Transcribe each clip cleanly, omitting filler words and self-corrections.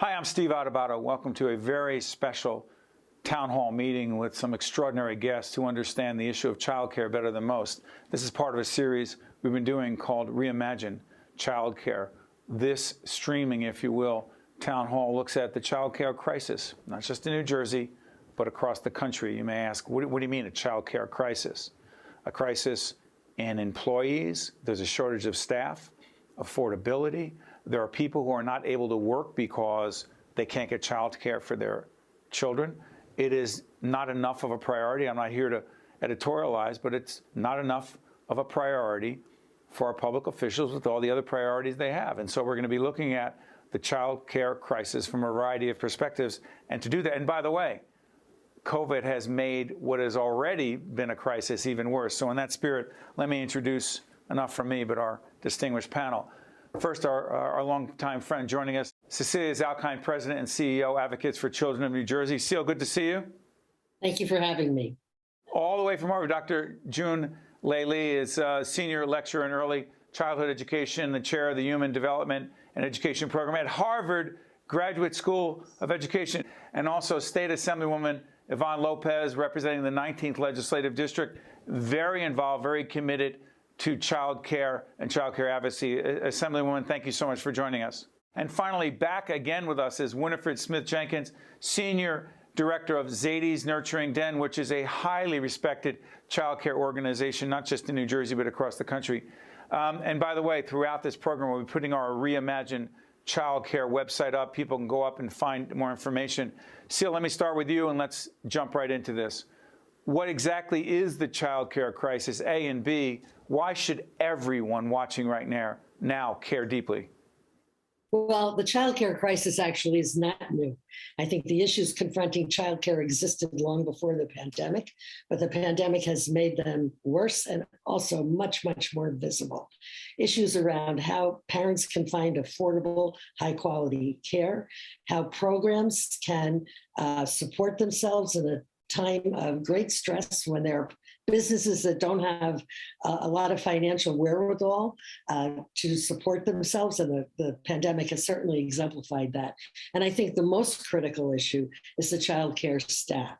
Hi, I'm Steve Adubato. Welcome to a very special town hall meeting with some extraordinary guests who understand the issue of childcare better than most. This is part of a series we've been doing called Reimagine Childcare. This streaming, if you will, town hall looks at the childcare crisis, not just in New Jersey, but across the country. You may ask, what do you mean a childcare crisis? A crisis in employees, there's a shortage of staff, affordability. There are people who are not able to work because they can't get child care for their children. It is not enough of a priority. I'm not here to editorialize, but it's not enough of a priority for our public officials with all the other priorities they have. And so we're going to be looking at the child care crisis from a variety of perspectives. And to do that, and by the way, COVID has made what has already been a crisis even worse. So in that spirit, let me introduce, enough from me, but our distinguished panel. First, our longtime friend joining us, Cecilia Zalkind, President and CEO, Advocates for Children of New Jersey. Seal, good to see you. Thank you for having me. All the way from Harvard, Dr. Junlei is Senior Lecturer in Early Childhood Education, the Chair of the Human Development and Education Program at Harvard Graduate School of Education, and also State Assemblywoman Yvonne Lopez, representing the 19th Legislative District, very involved, very committed to child care and child care advocacy. Assemblywoman, thank you so much for joining us. And finally, back again with us is Winifred Smith-Jenkins, Senior Director of Zadie's Nurturing Den, which is a highly respected child care organization, not just in New Jersey, but across the country. And by the way, throughout this program, we'll be putting our Reimagine Child Care website up. People can go up and find more information. Seal, let me start with you, and let's jump right into this. What exactly is the child care crisis, A, and B, why should everyone watching right now care deeply? Well, the child care crisis actually is not new. I think the issues confronting child care existed long before the pandemic, but the pandemic has made them worse and also much, much more visible. Issues around how parents can find affordable, high-quality care, how programs can support themselves in a time of great stress when there are businesses that don't have a lot of financial wherewithal to support themselves, and the pandemic has certainly exemplified that. And I think the most critical issue is the child care staff.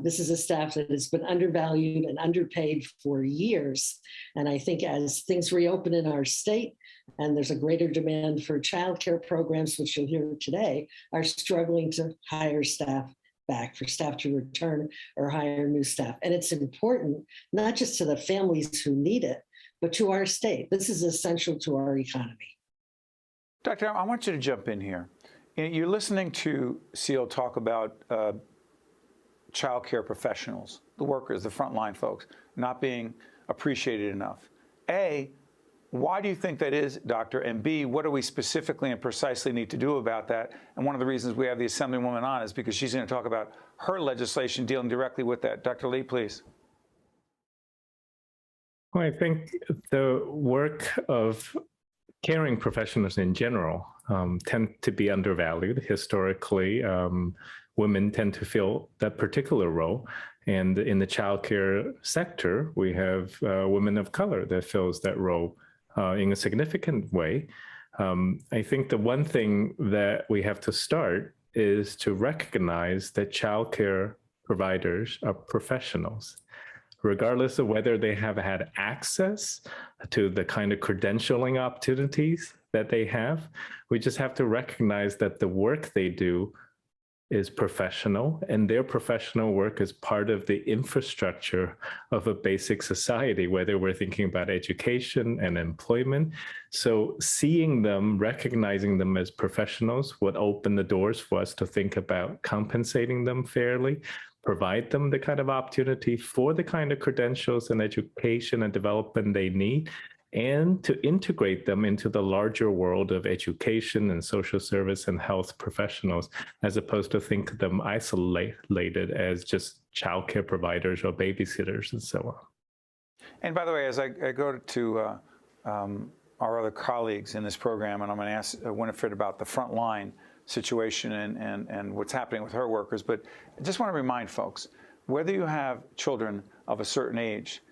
This is a staff that has been undervalued and underpaid for years. And I think as things reopen in our state, and there's a greater demand for child care programs, which you'll hear today, are struggling to hire staff back, for staff to return or hire new staff. And it's important, not just to the families who need it, but to our state. This is essential to our economy. Doctor, I want you to jump in here. You're listening to Seal talk about child care professionals, the workers, the frontline folks, not being appreciated enough. A, why do you think that is, Doctor? And B, what do we specifically and precisely need to do about that? And one of the reasons we have the Assemblywoman on is because she's going to talk about her legislation dealing directly with that. Dr. Lee, please. Well, I think the work of caring professionals in general tend to be undervalued. Historically, women tend to fill that particular role. And in the childcare sector, we have women of color that fills that role in a significant way. I think the one thing that we have to start is to recognize that childcare providers are professionals, regardless of whether they have had access to the kind of credentialing opportunities that they have. We just have to recognize that the work they do is professional, and their professional work is part of the infrastructure of a basic society, whether we're thinking about education and employment. So seeing them, recognizing them as professionals would open the doors for us to think about compensating them fairly, provide them the kind of opportunity for the kind of credentials and education and development they need, and to integrate them into the larger world of education and social service and health professionals, as opposed to think of them isolated as just childcare providers or babysitters and so on. And by the way, as I go to our other colleagues in this program, and I'm going to ask Winifred about the frontline situation and what's happening with her workers, but I just want to remind folks, whether you have children of a certain age,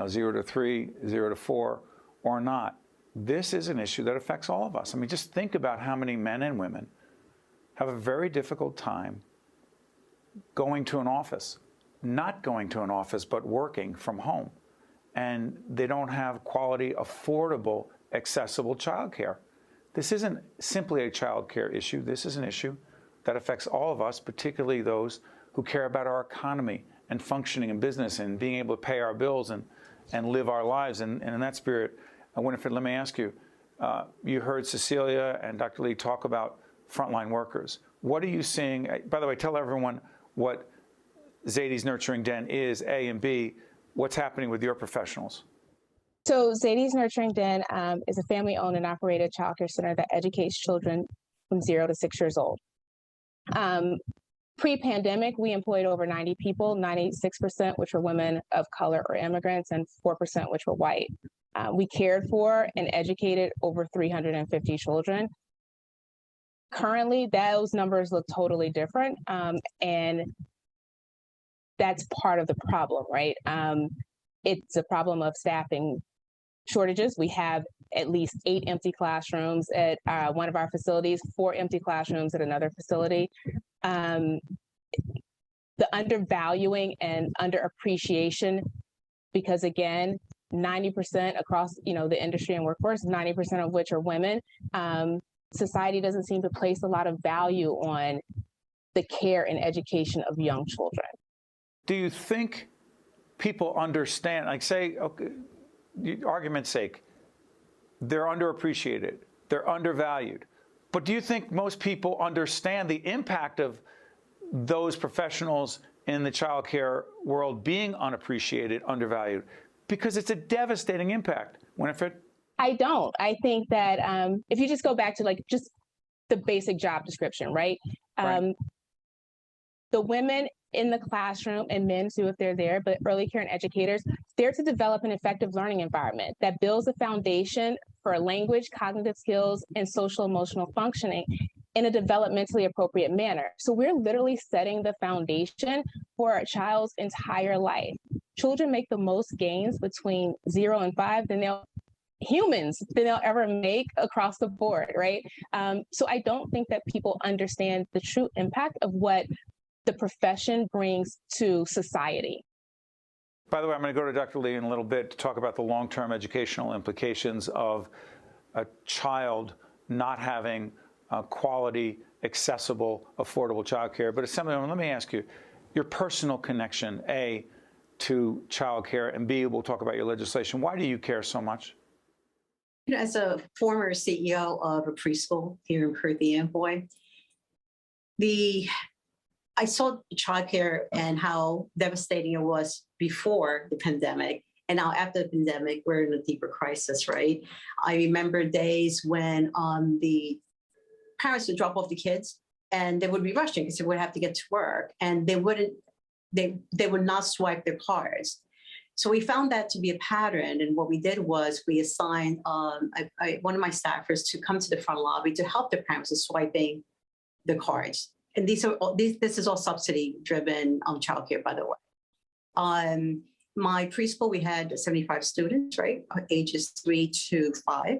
0 to 3, 0 to 4, or not, this is an issue that affects all of us. I mean, just think about how many men and women have a very difficult time going to an office, not going to an office, but working from home. And they don't have quality, affordable, accessible childcare. This isn't simply a childcare issue. This is an issue that affects all of us, particularly those who care about our economy and functioning in business and being able to pay our bills and live our lives. And in that spirit, Winifred, let me ask you, you heard Cecilia and Dr. Lee talk about frontline workers. What are you seeing? By the way, tell everyone what Zadie's Nurturing Den is, A, and B, what's happening with your professionals. So Zadie's Nurturing Den is a family-owned and operated childcare center that educates children from 0 to 6 years old. Pre-pandemic, we employed over 90 people, 96% which were women of color or immigrants, and 4% which were white. We cared for and educated over 350 children. Currently, those numbers look totally different, and that's part of the problem, right? It's a problem of staffing shortages. We have at least 8 empty classrooms at one of our facilities, 4 empty classrooms at another facility. The undervaluing and underappreciation, because again, 90% across the industry and workforce, 90% of which are women. Society doesn't seem to place a lot of value on the care and education of young children. Do you think people understand, like say, okay, argument's sake, they're underappreciated, they're undervalued, but do you think most people understand the impact of those professionals in the childcare world being unappreciated, undervalued? Because it's a devastating impact. Winifred? I don't. I think that if you just go back to just the basic job description, right? Right. The women in the classroom, and men too if they're there, but early care and educators, they're to develop an effective learning environment that builds a foundation for language, cognitive skills, and social emotional functioning in a developmentally appropriate manner. So we're literally setting the foundation for a child's entire life. Children make the most gains between 0 and 5 than they'll ever make across the board, right? So I don't think that people understand the true impact of what the profession brings to society. By the way, I'm going to go to Dr. Lee in a little bit to talk about the long-term educational implications of a child not having quality, accessible, affordable childcare. But Assemblywoman, let me ask you, your personal connection, A, to childcare, and B, we'll talk about your legislation. Why do you care so much? As a former CEO of a preschool here in Perth Amboy, I saw childcare and how devastating it was before the pandemic. And now after the pandemic, we're in a deeper crisis, right? I remember days when the parents would drop off the kids and they would be rushing because they would have to get to work, and they would not swipe their cards. So we found that to be a pattern. And what we did was we assigned one of my staffers to come to the front lobby to help the parents with swiping the cards. And this is all subsidy-driven childcare, by the way. My preschool, we had 75 students, right, ages 3 to 5.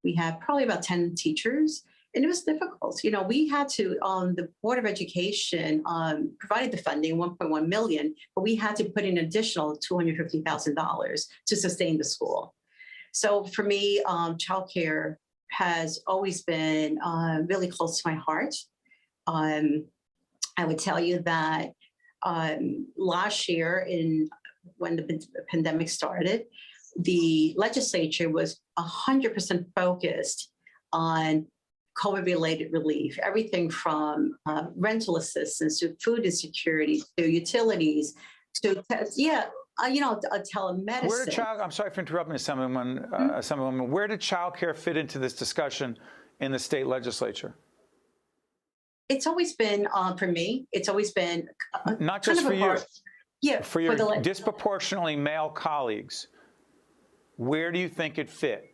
We had probably about 10 teachers, and it was difficult. We had to, the Board of Education provided the funding, $1.1 million, but we had to put in an additional $250,000 to sustain the school. So for me, childcare has always been really close to my heart. I would tell you that last year, when the pandemic started, the legislature was 100% focused on COVID-related relief, everything from rental assistance to food insecurity to utilities to telemedicine. I'm sorry for interrupting, Assemblywoman. Where did childcare fit into this discussion in the state legislature? It's always been, for me, it's always been not just for you. Yeah, for your disproportionately male colleagues. Where do you think it fit?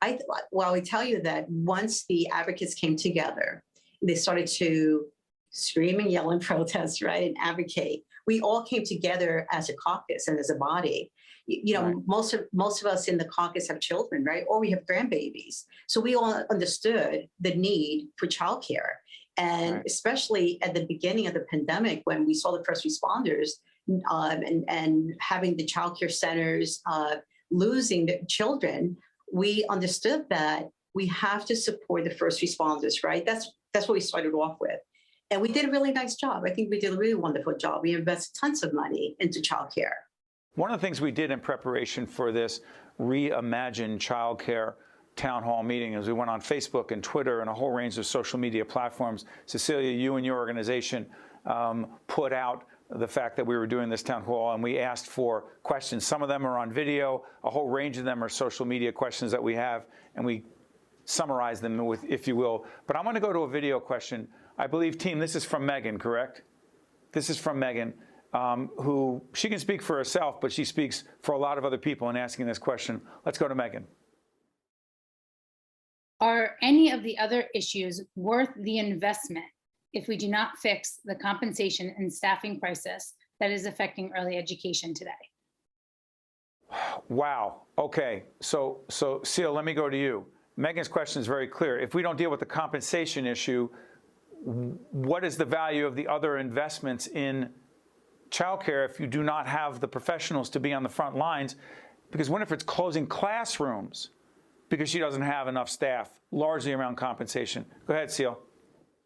I would tell you that once the advocates came together, they started to scream and yell and protest, right, and advocate. We all came together as a caucus and as a body. Right. Most of us in the caucus have children, right, or we have grandbabies. So we all understood the need for childcare. And Right. especially at the beginning of the pandemic, when we saw the first responders and having the childcare centers losing the children, we understood that we have to support the first responders, right? That's what we started off with. And we did a really nice job. I think we did a really wonderful job. We invested tons of money into childcare. One of the things we did in preparation for this Reimagine childcare town hall meeting is we went on Facebook and Twitter and a whole range of social media platforms. Cecilia, you and your organization put out the fact that we were doing this town hall, and we asked for questions. Some of them are on video. A whole range of them are social media questions that we have, and we summarize them, with, if you will. But I'm going to go to a video question. I believe, team, this is from Megan, correct? This is from Megan, who, she can speak for herself, but she speaks for a lot of other people in asking this question. Let's go to Megan. Are any of the other issues worth the investment if we do not fix the compensation and staffing crisis that is affecting early education today? Wow. Okay. So Seal, let me go to you. Megan's question is very clear. If we don't deal with the compensation issue, what is the value of the other investments in childcare if you do not have the professionals to be on the front lines? Because Winifred's closing classrooms because she doesn't have enough staff, largely around compensation. Go ahead, Seal.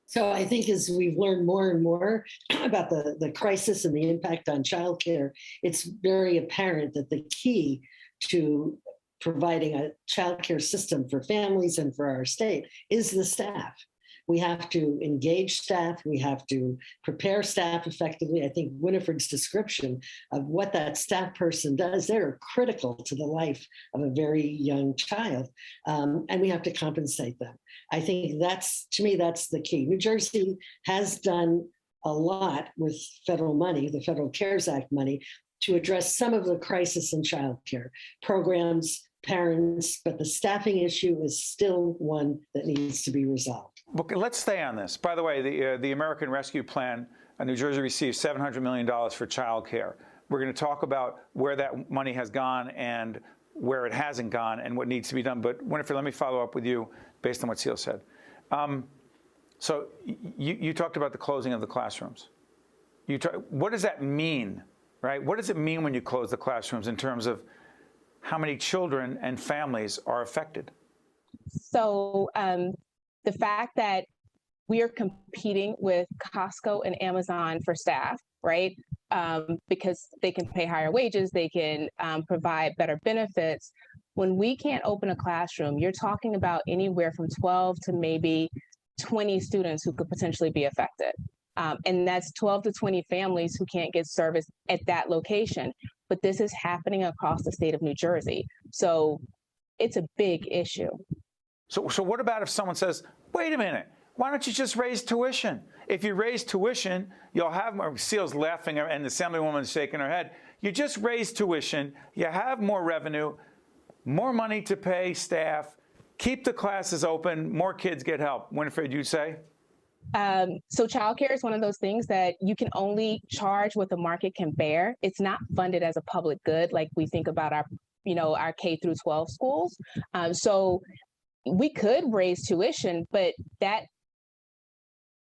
So I think as we've learned more and more about the crisis and the impact on childcare, it's very apparent that the key to providing a childcare system for families and for our state is the staff. We have to engage staff. We have to prepare staff effectively. I think Winifred's description of what that staff person does, they're critical to the life of a very young child, and we have to compensate them. I think to me, that's the key. New Jersey has done a lot with federal money, the Federal CARES Act money, to address some of the crisis in childcare programs, parents, but the staffing issue is still one that needs to be resolved. Okay, let's stay on this. By the way, the American Rescue Plan, New Jersey received $700 million for childcare. We're going to talk about where that money has gone and where it hasn't gone and what needs to be done. But Winifred, let me follow up with you based on what Seal said. So you talked about the closing of the classrooms. What does that mean, right? What does it mean when you close the classrooms in terms of how many children and families are affected? So the fact that we are competing with Costco and Amazon for staff, right? Because they can pay higher wages, they can provide better benefits. When we can't open a classroom, you're talking about anywhere from 12 to maybe 20 students who could potentially be affected. And that's 12 to 20 families who can't get service at that location. But this is happening across the state of New Jersey. So it's a big issue. So what about if someone says, wait a minute, why don't you just raise tuition? If you raise tuition, you'll have more. Seal's laughing and the Assemblywoman's shaking her head. You just raise tuition, you have more revenue, more money to pay staff, keep the classes open, more kids get help. Winifred, you say? So childcare is one of those things that you can only charge what the market can bear. It's not funded as a public good like we think about our K through 12 schools. So we could raise tuition, but that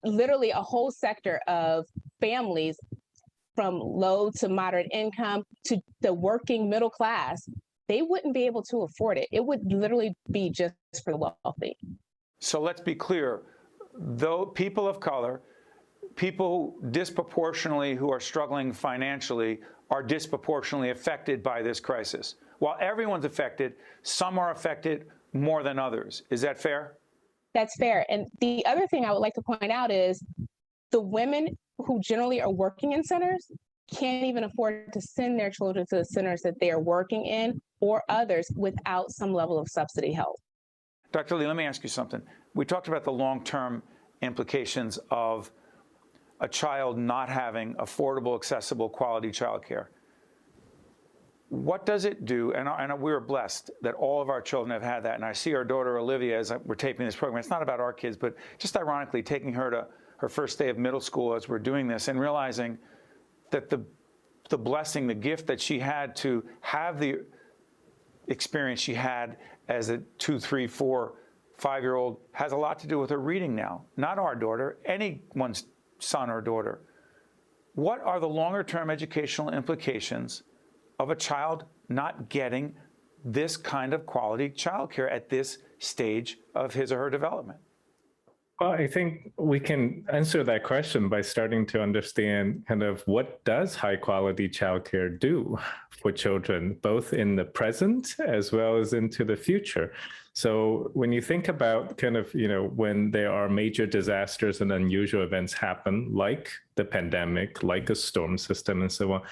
literally a whole sector of families from low to moderate income to the working middle class, they wouldn't be able to afford it. It would literally be just for the wealthy. So let's be clear. Though people of color, people disproportionately who are struggling financially are disproportionately affected by this crisis. While everyone's affected, some are affected more than others. Is that fair? That's fair. And the other thing I would like to point out is the women who generally are working in centers can't even afford to send their children to the centers that they are working in or others without some level of subsidy help. Dr. Lee, let me ask you something. We talked about the long-term implications of a child not having affordable, accessible, quality childcare. What does it do? And we're blessed that all of our children have had that. And I see our daughter, Olivia, as we're taping this program. It's not about our kids, but just ironically taking her to her first day of middle school as we're doing this and realizing that the blessing, the gift that she had to have the experience she had as a 2, 3, 4, 5-year-old has a lot to do with her reading now. Not our daughter, anyone's son or daughter. What are the longer-term educational implications of a child not getting this kind of quality childcare at this stage of his or her development? Well, I think we can answer that question by starting to understand kind of what does high quality childcare do for children, both in the present as well as into the future. So when you think about kind of, when there are major disasters and unusual events happen, like the pandemic, like a storm system and so on,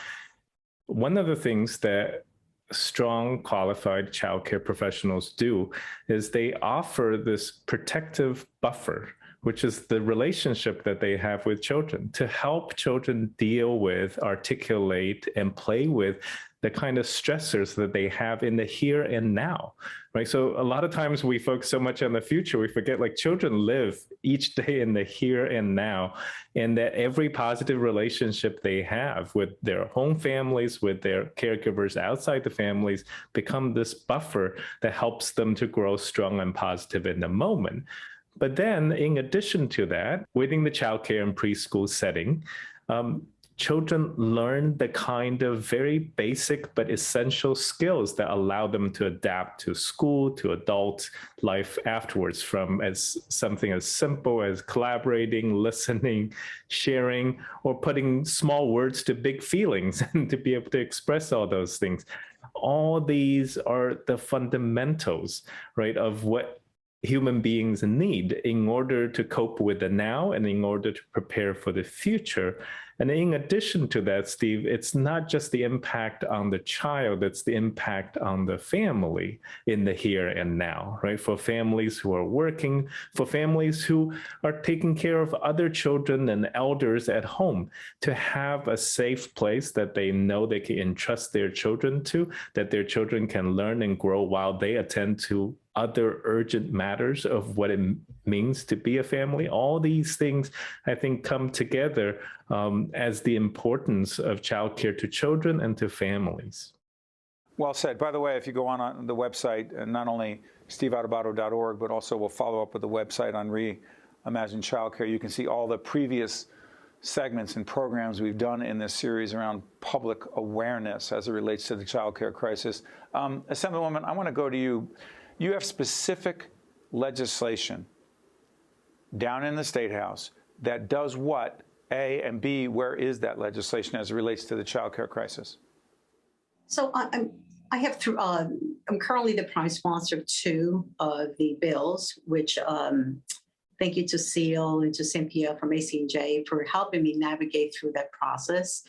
one of the things that strong, qualified childcare professionals do is they offer this protective buffer, which is the relationship that they have with children, to help children deal with, articulate, and play with the kind of stressors that they have in the here and now, right? So a lot of times we focus so much on the future, we forget like children live each day in the here and now, and that every positive relationship they have with their home families, with their caregivers outside the families, become this buffer that helps them to grow strong and positive in the moment. But then in addition to that, within the childcare and preschool setting, children learn the kind of very basic but essential skills that allow them to adapt to school, to adult life afterwards, from something as simple as collaborating, listening, sharing, or putting small words to big feelings and to be able to express all those things. All these are the fundamentals, right, of what human beings need in order to cope with the now and in order to prepare for the future. And in addition to that, Steve, it's not just the impact on the child, it's the impact on the family in the here and now, right? For families who are working, for families who are taking care of other children and elders at home, to have a safe place that they know they can entrust their children to, that their children can learn and grow while they attend to other urgent matters of what it means to be a family. All these things, I think, come together as the importance of childcare to children and to families. Well said. By the way, if you go on the website, not only steveadubato.org, but also we'll follow up with the website on Reimagine Childcare, you can see all the previous segments and programs we've done in this series around public awareness as it relates to the childcare crisis. Assemblywoman, I want to go to you. You have specific legislation down in the State House that does what, A, and B, where is that legislation as it relates to the child care crisis? So I'm currently the prime sponsor of two of the bills, which thank you to Saul and to Cynthia from ACNJ for helping me navigate through that process.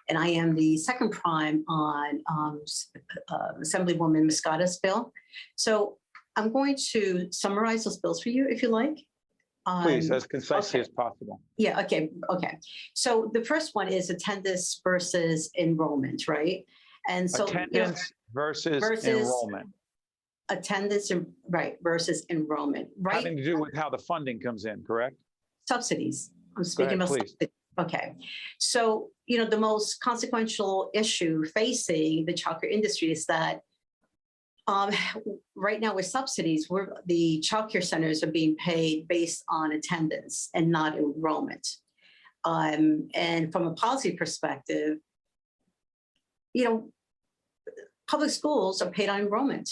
And I am the second prime on Assemblywoman Moscata's bill. So I'm going to summarize those bills for you, if you like. Please, as concisely as possible. Yeah, okay. So the first one is attendance versus enrollment, right? And so attendance versus enrollment. Attendance, versus enrollment, right? Having to do with how the funding comes in, correct? Subsidies. I'm speaking about subsidies. Okay. So, the most consequential issue facing the childcare industry is that right now with subsidies, the childcare centers are being paid based on attendance and not enrollment. And from a policy perspective, public schools are paid on enrollment.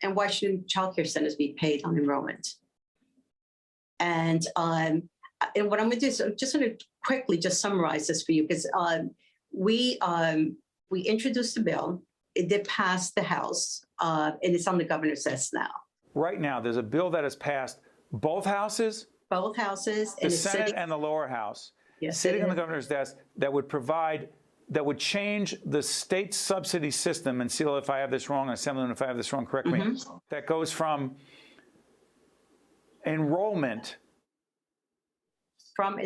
And why shouldn't childcare centers be paid on enrollment? And what I'm going to do is I'm just going to quickly just summarize this for you, because we introduced the bill. It did pass the House, and it's on the governor's desk now. Right now, there's a bill that has passed both houses? Both houses. The Senate and the lower house. Yes, sitting on the governor's desk that would change the state subsidy system, and Cecilia, if I have this wrong, Assemblyman, if I have this wrong, correct me, that goes from enrollment. From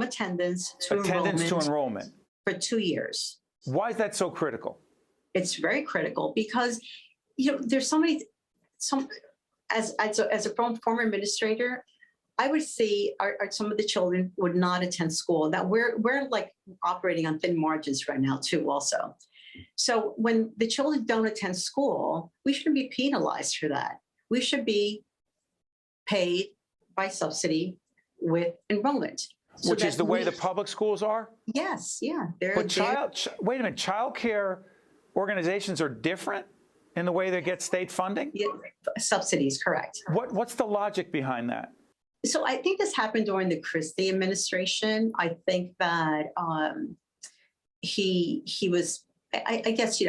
attendance to enrollment for 2 years. Why is that so critical? It's very critical because there's as a former administrator, I would see some of the children would not attend school. That we're like operating on thin margins right now too also. So when the children don't attend school, we shouldn't be penalized for that. We should be paid by subsidy with enrollment. So Which is that the way we- the public schools are? Yes, yeah. But wait a minute, childcare organizations are different in the way they get state funding? Subsidies, correct. What's the logic behind that? So I think this happened during the Christie administration. I think that he was, I guess,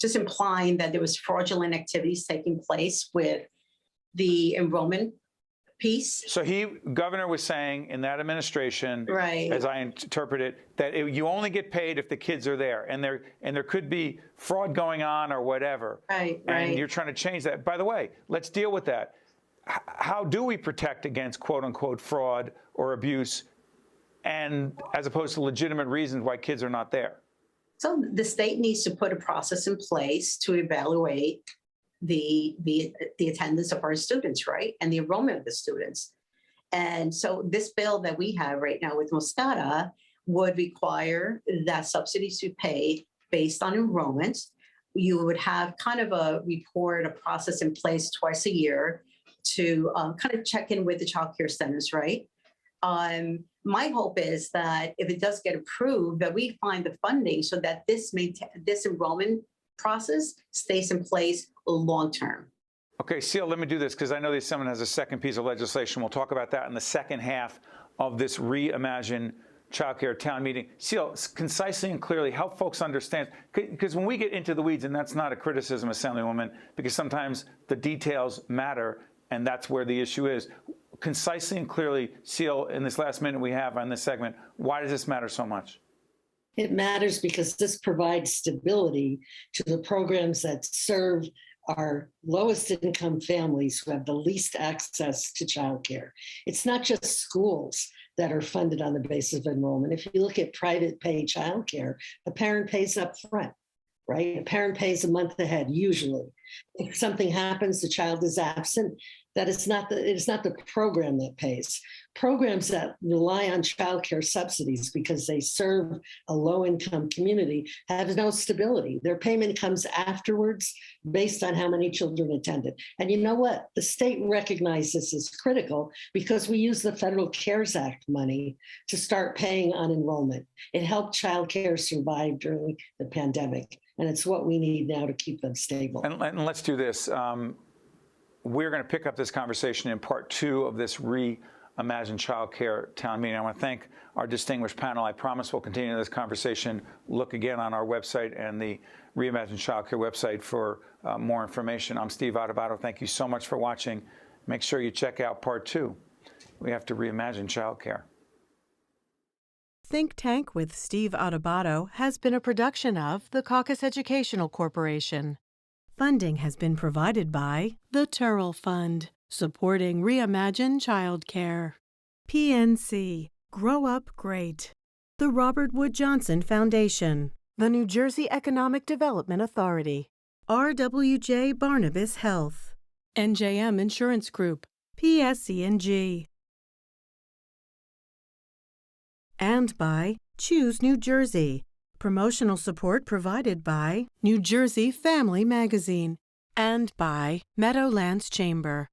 just implying that there was fraudulent activities taking place with the enrollment piece. So governor was saying in that administration, Right. as I interpret it, that you only get paid if the kids are there, and there could be fraud going on or whatever. Right, and right. you're trying to change that. By the way, let's deal with that. How do we protect against quote unquote fraud or abuse, and as opposed to legitimate reasons why kids are not there? So the state needs to put a process in place to evaluate the attendance of our students, right? And the enrollment of the students. And so this bill that we have right now with Moscata would require that subsidies be paid based on enrollment. You would have kind of a report, a process in place twice a year to kind of check in with the child care centers, right? My hope is that if it does get approved, that we find the funding so that this enrollment process stays in place long term. Okay, Seal, let me do this because I know the Assembly has a second piece of legislation. We'll talk about that in the second half of this Reimagine childcare town meeting. Seal, concisely and clearly help folks understand, because when we get into the weeds, and that's not a criticism, Assemblywoman, because sometimes the details matter, and that's where the issue is. Concisely and clearly, Seal, in this last minute we have on this segment, why does this matter so much? It matters because this provides stability to the programs that serve our lowest income families who have the least access to childcare. It's not just schools that are funded on the basis of enrollment. If you look at private paid childcare, a parent pays up front, right? A parent pays a month ahead, usually. If something happens, the child is absent, that it's not the program that pays. Programs that rely on childcare subsidies because they serve a low-income community have no stability. Their payment comes afterwards based on how many children attended. And you know what? The state recognizes this as critical because we use the Federal CARES Act money to start paying on enrollment. It helped childcare survive during the pandemic, and it's what we need now to keep them stable. And let's do this. We're going to pick up this conversation in part 2 of this Reimagine Childcare Town Meeting. I want to thank our distinguished panel. I promise we'll continue this conversation. Look again on our website and the Reimagine Childcare website for more information. I'm Steve Adubato. Thank you so much for watching. Make sure you check out part 2. We have to reimagine childcare. Think Tank with Steve Adubato has been a production of the Caucus Educational Corporation. Funding has been provided by the Turrell Fund, supporting Reimagine Childcare. PNC, Grow Up Great. The Robert Wood Johnson Foundation. The New Jersey Economic Development Authority. RWJ Barnabas Health. NJM Insurance Group. PSE&G. And by Choose New Jersey. Promotional support provided by New Jersey Family Magazine and by Meadowlands Chamber.